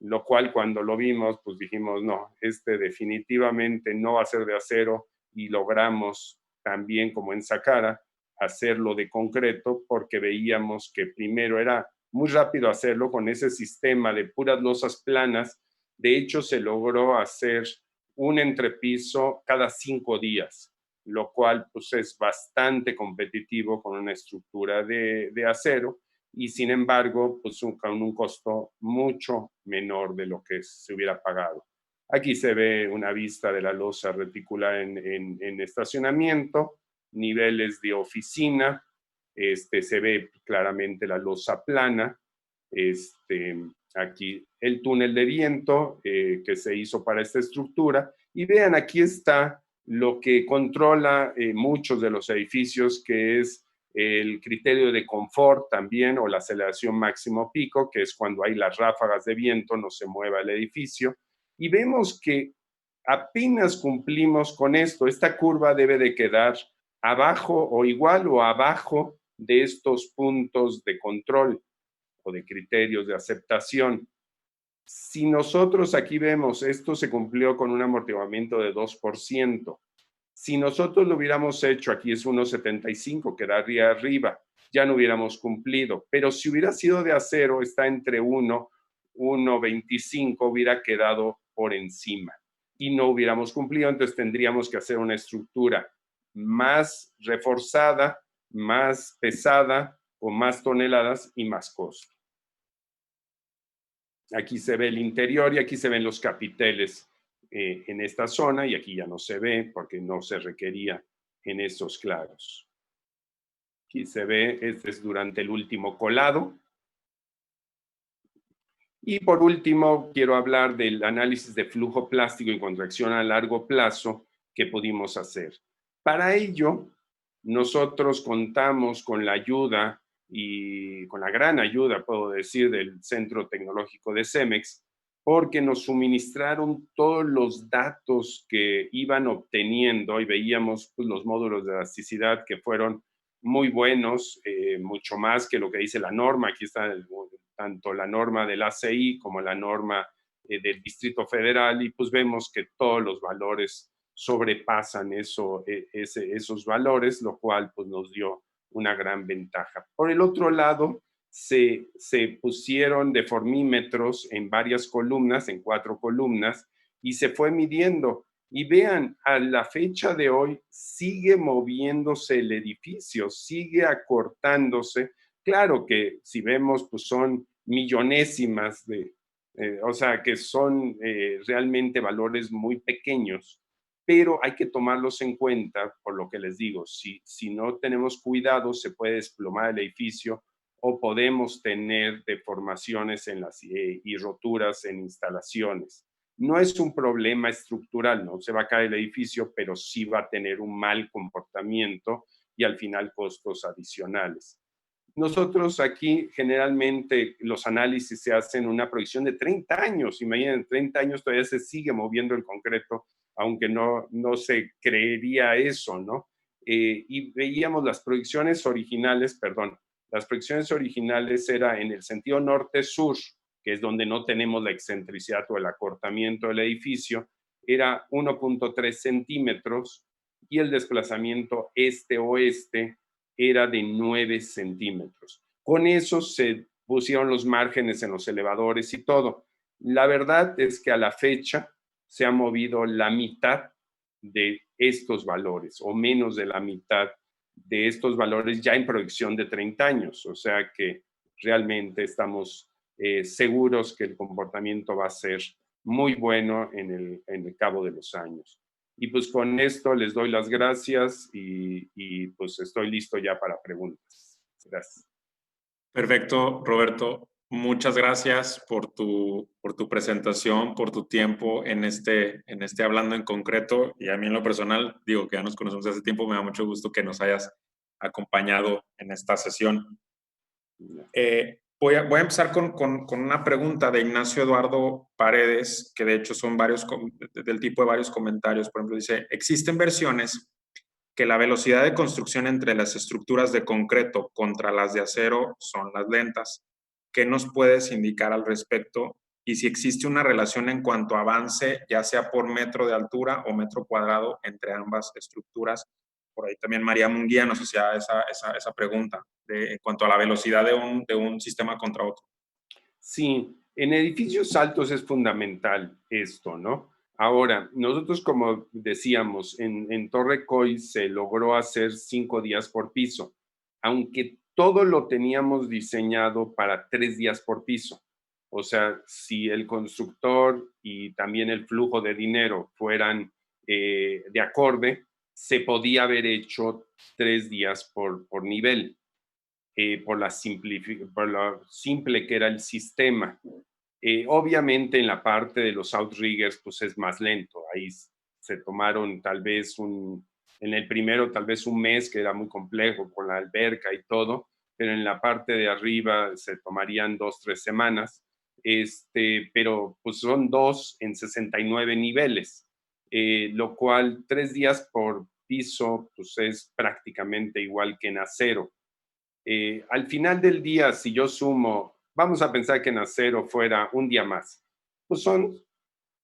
lo cual cuando lo vimos, pues dijimos, no, definitivamente no va a ser de acero y logramos también, como en Sacara, hacerlo de concreto porque veíamos que primero era muy rápido hacerlo con ese sistema de puras losas planas. De hecho, se logró hacer un entrepiso cada 5 días, lo cual pues, es bastante competitivo con una estructura de acero y sin embargo, pues con un costo mucho menor de lo que se hubiera pagado. Aquí se ve una vista de la losa reticular en estacionamiento, niveles de oficina, se ve claramente la losa plana, aquí el túnel de viento que se hizo para esta estructura, y vean, aquí está lo que controla muchos de los edificios, que es el criterio de confort también, o la aceleración máximo pico, que es cuando hay las ráfagas de viento, no se mueva el edificio, y vemos que apenas cumplimos con esto. Esta curva debe de quedar abajo o igual o abajo de estos puntos de control o de criterios de aceptación. Si nosotros aquí vemos, esto se cumplió con un amortiguamiento de 2%. Si nosotros lo hubiéramos hecho, aquí es 1,75, quedaría arriba, ya no hubiéramos cumplido. Pero si hubiera sido de acero, está entre 1,25, hubiera quedado por encima y no hubiéramos cumplido. Entonces tendríamos que hacer una estructura más reforzada, más pesada, con más toneladas y más costo. Aquí se ve el interior y aquí se ven los capiteles en esta zona, y aquí ya no se ve porque no se requería en estos claros. Aquí se ve, este es durante el último colado. Y por último, quiero hablar del análisis de flujo plástico y contracción a largo plazo que pudimos hacer. Para ello, nosotros contamos con la ayuda y con la gran ayuda, puedo decir, del Centro Tecnológico de CEMEX, porque nos suministraron todos los datos que iban obteniendo, y veíamos pues, los módulos de elasticidad que fueron muy buenos, mucho más que lo que dice la norma. Aquí está tanto la norma del ACI como la norma del Distrito Federal, y pues vemos que todos los valores sobrepasan esos valores, lo cual pues nos dio una gran ventaja. Por el otro lado, se pusieron deformímetros en varias columnas, en 4 columnas, y se fue midiendo. Y vean, a la fecha de hoy sigue moviéndose el edificio, sigue acortándose. Claro que si vemos, pues son millonésimas o sea, que son realmente valores muy pequeños, pero hay que tomarlos en cuenta, por lo que les digo, si no tenemos cuidado, se puede desplomar el edificio o podemos tener deformaciones y roturas en instalaciones. No es un problema estructural, no se va a caer el edificio, pero sí va a tener un mal comportamiento y al final costos adicionales. Nosotros aquí generalmente los análisis se hacen una proyección de 30 años. Imaginen, 30 años todavía se sigue moviendo el concreto, aunque no se creería eso, ¿no? Y veíamos las proyecciones originales, las proyecciones originales era en el sentido norte-sur, que es donde no tenemos la excentricidad o el acortamiento del edificio, era 1,3 centímetros, y el desplazamiento este-oeste era de 9 centímetros. Con eso se pusieron los márgenes en los elevadores y todo. La verdad es que a la fecha se ha movido la mitad de estos valores, o menos de la mitad de estos valores ya en proyección de 30 años. O sea que realmente estamos seguros que el comportamiento va a ser muy bueno en el cabo de los años. Y pues con esto les doy las gracias y pues estoy listo ya para preguntas. Gracias. Perfecto, Roberto. Muchas gracias por tu presentación, por tu tiempo en este Hablando en Concreto. Y a mí en lo personal, digo que ya nos conocemos hace tiempo, me da mucho gusto que nos hayas acompañado en esta sesión. Voy a empezar con una pregunta de Ignacio Eduardo Paredes, que de hecho son del tipo de varios comentarios. Por ejemplo, dice, existen versiones que la velocidad de construcción entre las estructuras de concreto contra las de acero son las lentas. ¿Qué nos puedes indicar al respecto? Y si existe una relación en cuanto a avance, ya sea por metro de altura o metro cuadrado entre ambas estructuras. Por ahí también María Munguía nos hacía esa pregunta en cuanto a la velocidad de un sistema contra otro. Sí, en edificios altos es fundamental esto, ¿no? Ahora, nosotros como decíamos, en Torre Coy se logró hacer 5 días por piso, aunque todo lo teníamos diseñado para 3 días por piso. O sea, si el constructor y también el flujo de dinero fueran de acorde, se podía haber hecho 3 días por nivel, por lo simple que era el sistema. Obviamente en la parte de los outriggers pues es más lento. Ahí se tomaron tal vez en el primero tal vez un mes, que era muy complejo con la alberca y todo, pero en la parte de arriba se tomarían 2, 3 semanas. Pero pues son 2 en 69 niveles, lo cual 3 días por piso pues es prácticamente igual que en acero. Al final del día, si yo sumo, vamos a pensar que en acero fuera un día más, pues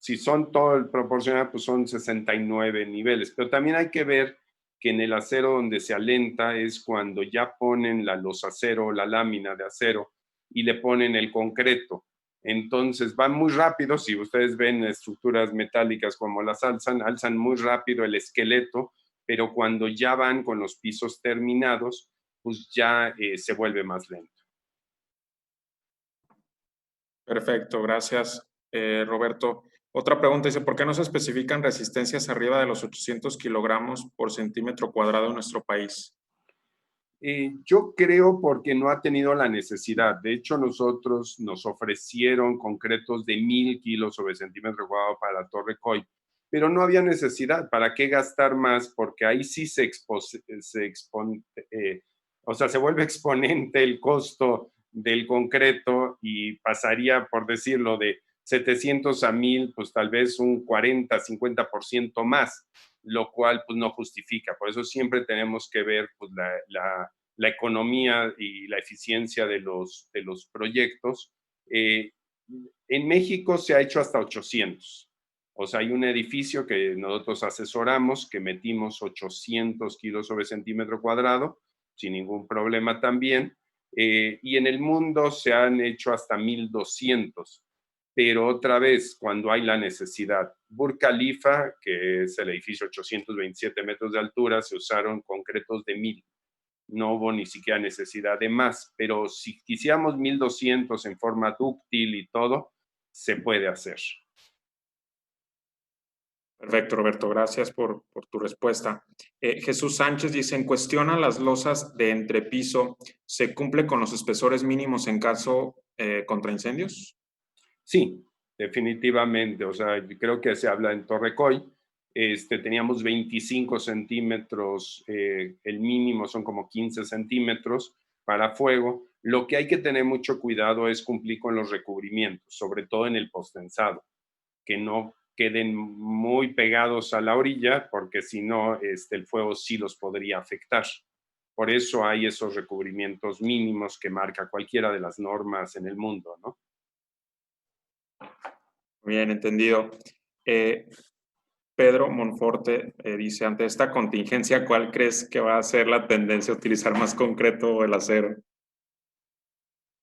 si son todo el proporcional, pues son 69 niveles, pero también hay que ver que en el acero donde se alenta es cuando ya ponen la losacero, la lámina de acero, y le ponen el concreto. Entonces van muy rápido, si ustedes ven estructuras metálicas como las alzan muy rápido el esqueleto, pero cuando ya van con los pisos terminados, pues ya se vuelve más lento. Perfecto, gracias, Roberto. Otra pregunta dice, ¿por qué no se especifican resistencias arriba de los 800 kilogramos por centímetro cuadrado en nuestro país? Yo creo porque no ha tenido la necesidad. De hecho, nosotros nos ofrecieron concretos de 1000 kilos sobre centímetro cuadrado para la Torre Coy, pero no había necesidad. ¿Para qué gastar más? Porque ahí sí o sea, se vuelve exponente el costo del concreto y pasaría, por decirlo, de 700 a 1000, pues tal vez un 40, 50% más, lo cual pues no justifica. Por eso siempre tenemos que ver pues, la economía y la eficiencia de los proyectos. En México se ha hecho hasta 800. O sea, hay un edificio que nosotros asesoramos que metimos 800 kilos sobre centímetro cuadrado, sin ningún problema también. Y en el mundo se han hecho hasta 1200. Pero otra vez, cuando hay la necesidad. Burj Khalifa, que es el edificio 827 metros de altura, se usaron concretos de 1000. No hubo ni siquiera necesidad de más, pero si quisiéramos 1200 en forma dúctil y todo, se puede hacer. Perfecto, Roberto, gracias por tu respuesta. Jesús Sánchez dice, en cuestión a las losas de entrepiso, ¿se cumple con los espesores mínimos en caso contra incendios? Sí, definitivamente. O sea, creo que se habla en Torrecoy. Teníamos 25 centímetros, el mínimo son como 15 centímetros para fuego. Lo que hay que tener mucho cuidado es cumplir con los recubrimientos, sobre todo en el postensado, que no queden muy pegados a la orilla, porque si no, el fuego sí los podría afectar. Por eso hay esos recubrimientos mínimos que marca cualquiera de las normas en el mundo, ¿no? Bien, entendido. Pedro Monforte dice, ante esta contingencia, ¿cuál crees que va a ser la tendencia a utilizar más concreto o el acero?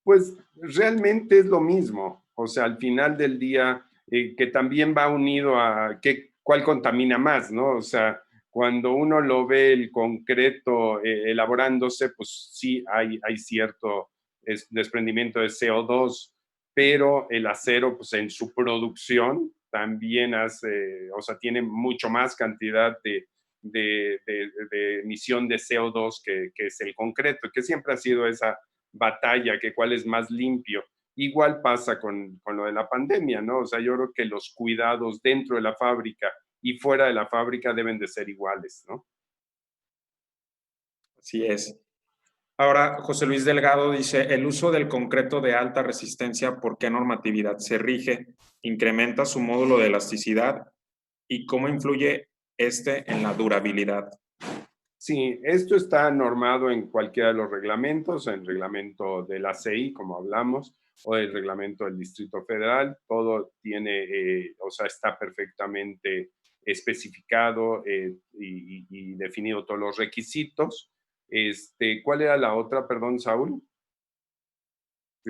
Pues realmente es lo mismo. O sea, al final del día, que también va unido a cuál contamina más, ¿no? O sea, cuando uno lo ve el concreto elaborándose, pues sí hay cierto desprendimiento de CO2, pero el acero, pues en su producción también hace, o sea, tiene mucho más cantidad de emisión de CO2 que es el concreto, que siempre ha sido esa batalla, que cuál es más limpio. Igual pasa con lo de la pandemia, ¿no? O sea, yo creo que los cuidados dentro de la fábrica y fuera de la fábrica deben de ser iguales, ¿no? Así es. Ahora, José Luis Delgado dice, el uso del concreto de alta resistencia, ¿por qué normatividad se rige? ¿Incrementa su módulo de elasticidad? ¿Y cómo influye este en la durabilidad? Sí, esto está normado en cualquiera de los reglamentos, en el reglamento de la CI, como hablamos, o el reglamento del Distrito Federal. Todo tiene, o sea, está perfectamente especificado y definido todos los requisitos. ¿Cuál era la otra, perdón, Saúl?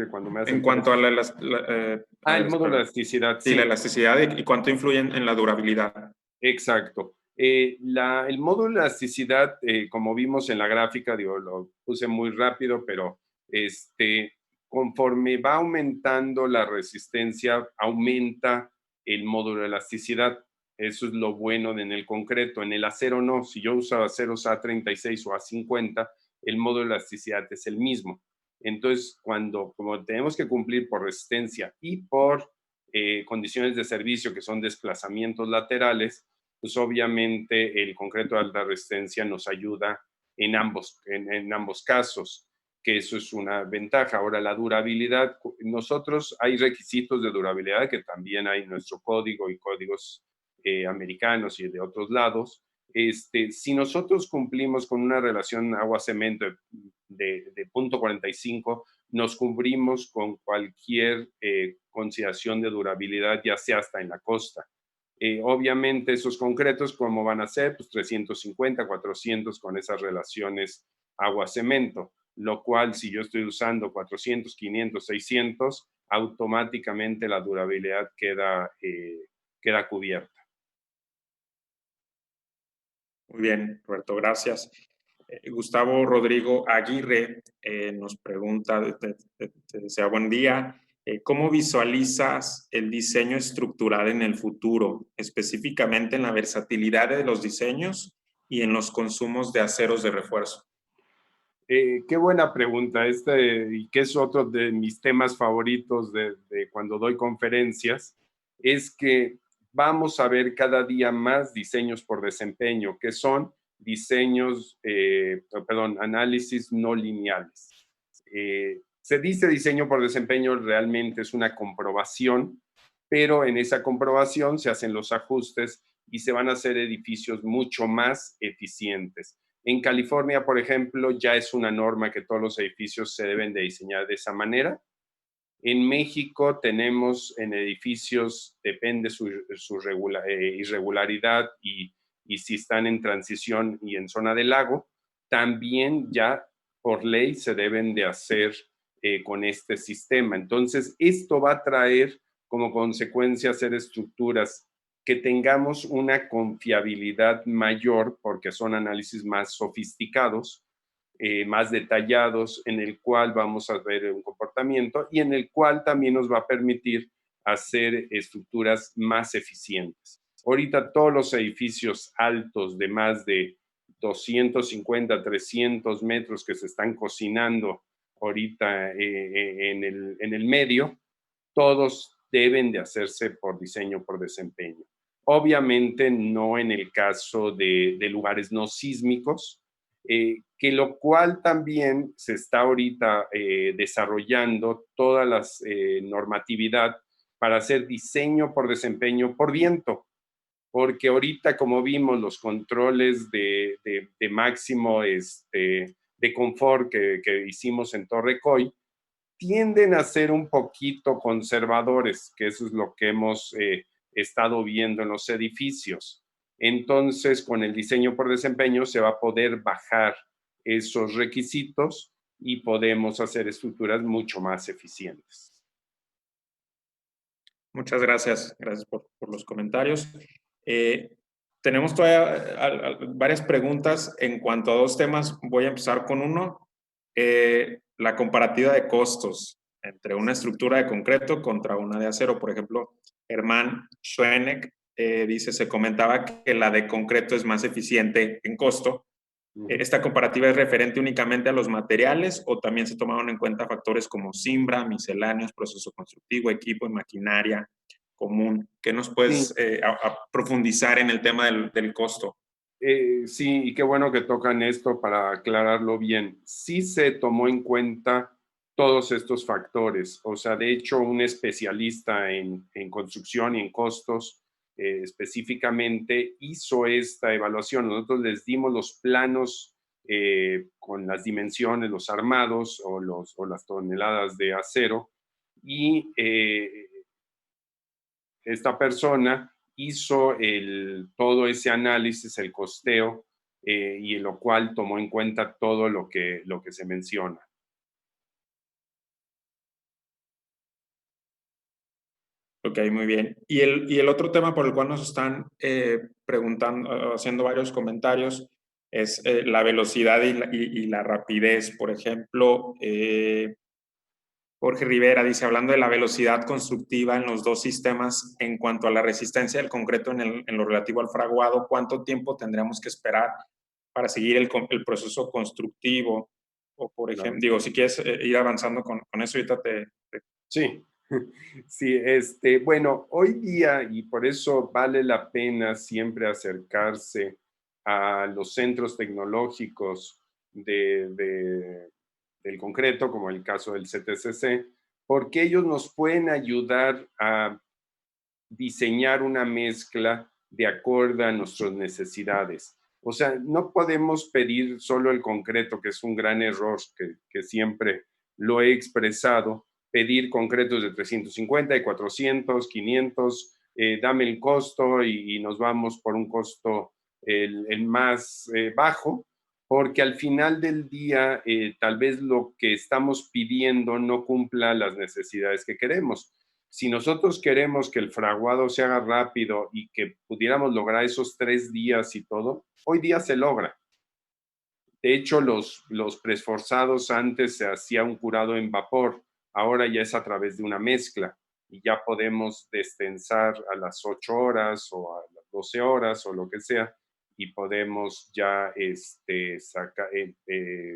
Cuando me En cuanto a el módulo de elasticidad, sí, sí. la elasticidad y cuánto influye en la durabilidad. Exacto. El módulo de elasticidad, como vimos en la gráfica, digo, lo puse muy rápido, pero conforme va aumentando la resistencia, aumenta el módulo de elasticidad. Eso es lo bueno en el concreto. En el acero no. Si yo uso aceros A36 o A50, el módulo de elasticidad es el mismo. Entonces, como tenemos que cumplir por resistencia y por condiciones de servicio, que son desplazamientos laterales, pues obviamente el concreto de alta resistencia nos ayuda en ambos casos, que eso es una ventaja. Ahora, la durabilidad, nosotros hay requisitos de durabilidad que también hay en nuestro código y códigos americanos y de otros lados. Si nosotros cumplimos con una relación agua-cemento de 0.45, nos cubrimos con cualquier consideración de durabilidad, ya sea hasta en la costa. Obviamente esos concretos, ¿cómo van a ser? Pues 350, 400 con esas relaciones agua-cemento, lo cual si yo estoy usando 400, 500, 600, automáticamente la durabilidad queda cubierta. Muy bien, Roberto, gracias. Gustavo Rodrigo Aguirre nos pregunta, te desea buen día. ¿Cómo visualizas el diseño estructural en el futuro, específicamente en la versatilidad de los diseños y en los consumos de aceros de refuerzo? Qué buena pregunta, y que es otro de mis temas favoritos de cuando doy conferencias, es que vamos a ver cada día más diseños por desempeño, que son análisis no lineales. Se dice diseño por desempeño, realmente es una comprobación, pero en esa comprobación se hacen los ajustes y se van a hacer edificios mucho más eficientes. En California, por ejemplo, ya es una norma que todos los edificios se deben de diseñar de esa manera. En México tenemos en edificios, depende su irregularidad y si están en transición y en zona de lago, también ya por ley se deben de hacer con este sistema. Entonces, esto va a traer como consecuencia hacer estructuras que tengamos una confiabilidad mayor porque son análisis más sofisticados, más detallados, en el cual vamos a ver un comportamiento y en el cual también nos va a permitir hacer estructuras más eficientes. Ahorita todos los edificios altos de más de 250, 300 metros que se están cocinando ahorita en el medio, todos deben de hacerse por diseño, por desempeño. Obviamente no en el caso de lugares no sísmicos, que lo cual también se está ahorita desarrollando toda la normatividad para hacer diseño por desempeño por viento, porque ahorita como vimos los controles de máximo de confort que hicimos en Torre Coy, tienden a ser un poquito conservadores, que eso es lo que hemos estado viendo en los edificios. Entonces, con el diseño por desempeño se va a poder bajar esos requisitos y podemos hacer estructuras mucho más eficientes. Muchas gracias. Gracias por los comentarios. Tenemos todavía varias preguntas en cuanto a dos temas. Voy a empezar con uno. La comparativa de costos entre una estructura de concreto contra una de acero. Por ejemplo, Hermann Schweneck dice, se comentaba que la de concreto es más eficiente en costo. ¿Esta comparativa es referente únicamente a los materiales o también se tomaron en cuenta factores como simbra, misceláneos, proceso constructivo, equipo y maquinaria común? ¿Qué nos puedes profundizar en el tema del costo? Sí, y qué bueno que tocan esto para aclararlo bien. Sí se tomó en cuenta todos estos factores. O sea, de hecho, un especialista en construcción y en costos específicamente hizo esta evaluación. Nosotros les dimos los planos con las dimensiones, los armados o las toneladas de acero y esta persona hizo todo ese análisis, el costeo, y en lo cual tomó en cuenta todo lo que se menciona. Ok, muy bien. Y el otro tema por el cual nos están preguntando, haciendo varios comentarios, es la velocidad y la rapidez. Por ejemplo, Jorge Rivera dice, hablando de la velocidad constructiva en los dos sistemas en cuanto a la resistencia del concreto en lo relativo al fraguado, ¿cuánto tiempo tendríamos que esperar para seguir el proceso constructivo? O, por ejemplo, digo, si quieres ir avanzando con eso, ahorita Sí, sí, bueno, hoy día, y por eso vale la pena siempre acercarse a los centros tecnológicos del concreto, como el caso del CTCC, porque ellos nos pueden ayudar a diseñar una mezcla de acuerdo a nuestras necesidades. O sea, no podemos pedir solo el concreto, que es un gran error que siempre lo he expresado, pedir concretos de 350 y 400, 500, dame el costo y nos vamos por un costo el más bajo, porque al final del día tal vez lo que estamos pidiendo no cumpla las necesidades que queremos. Si nosotros queremos que el fraguado se haga rápido y que pudiéramos lograr esos 3 días y todo, hoy día se logra. De hecho, los preesforzados antes se hacía un curado en vapor, ahora ya es a través de una mezcla y ya podemos destensar a las 8 horas o a las 12 horas o lo que sea y podemos ya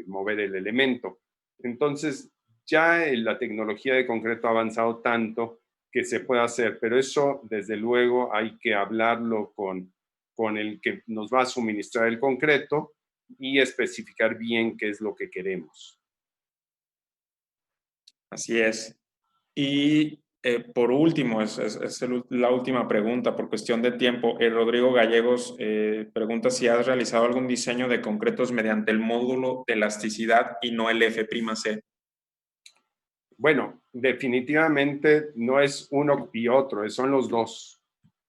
mover el elemento. Entonces, ya la tecnología de concreto ha avanzado tanto que se puede hacer, pero eso desde luego hay que hablarlo con el que nos va a suministrar el concreto y especificar bien qué es lo que queremos. Así es. Y por último, la última pregunta por cuestión de tiempo. Rodrigo Gallegos pregunta si has realizado algún diseño de concretos mediante el módulo de elasticidad y no el F''C. Bueno, definitivamente no es uno y otro, son los dos.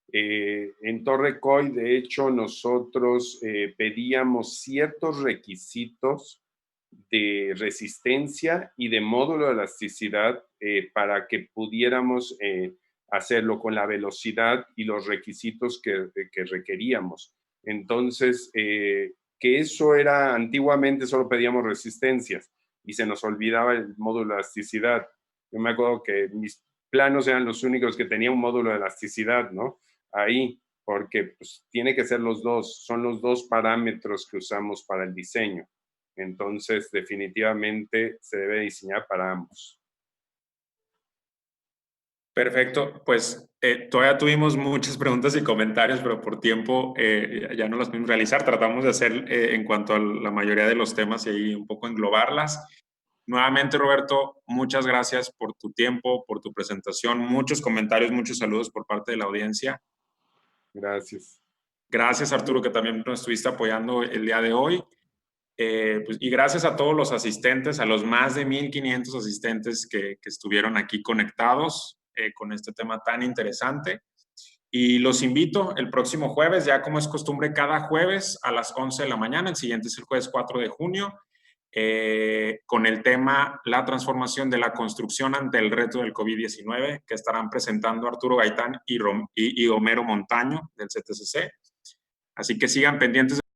En Torre Coy, de hecho, nosotros pedíamos ciertos requisitos de resistencia y de módulo de elasticidad para que pudiéramos hacerlo con la velocidad y los requisitos que requeríamos. Entonces, que eso era, antiguamente solo pedíamos resistencias y se nos olvidaba el módulo de elasticidad. Yo me acuerdo que mis planos eran los únicos que tenían un módulo de elasticidad, ¿no? Ahí, porque pues, tiene que ser los dos, son los dos parámetros que usamos para el diseño. Entonces, definitivamente se debe diseñar para ambos. Perfecto, pues todavía tuvimos muchas preguntas y comentarios, pero por tiempo ya no las pudimos realizar. Tratamos de hacer en cuanto a la mayoría de los temas y ahí un poco englobarlas. Nuevamente, Roberto, muchas gracias por tu tiempo, por tu presentación, muchos comentarios, muchos saludos por parte de la audiencia. Gracias. Gracias, Arturo, que también nos estuviste apoyando el día de hoy. Y gracias a todos los asistentes, a los más de 1,500 asistentes que estuvieron aquí conectados con este tema tan interesante. Y los invito el próximo jueves, ya como es costumbre, cada jueves a las 11 de la mañana. El siguiente es el jueves 4 de junio, con el tema La transformación de la construcción ante el reto del COVID-19, que estarán presentando Arturo Gaitán y Homero Montaño del CTCC. Así que sigan pendientes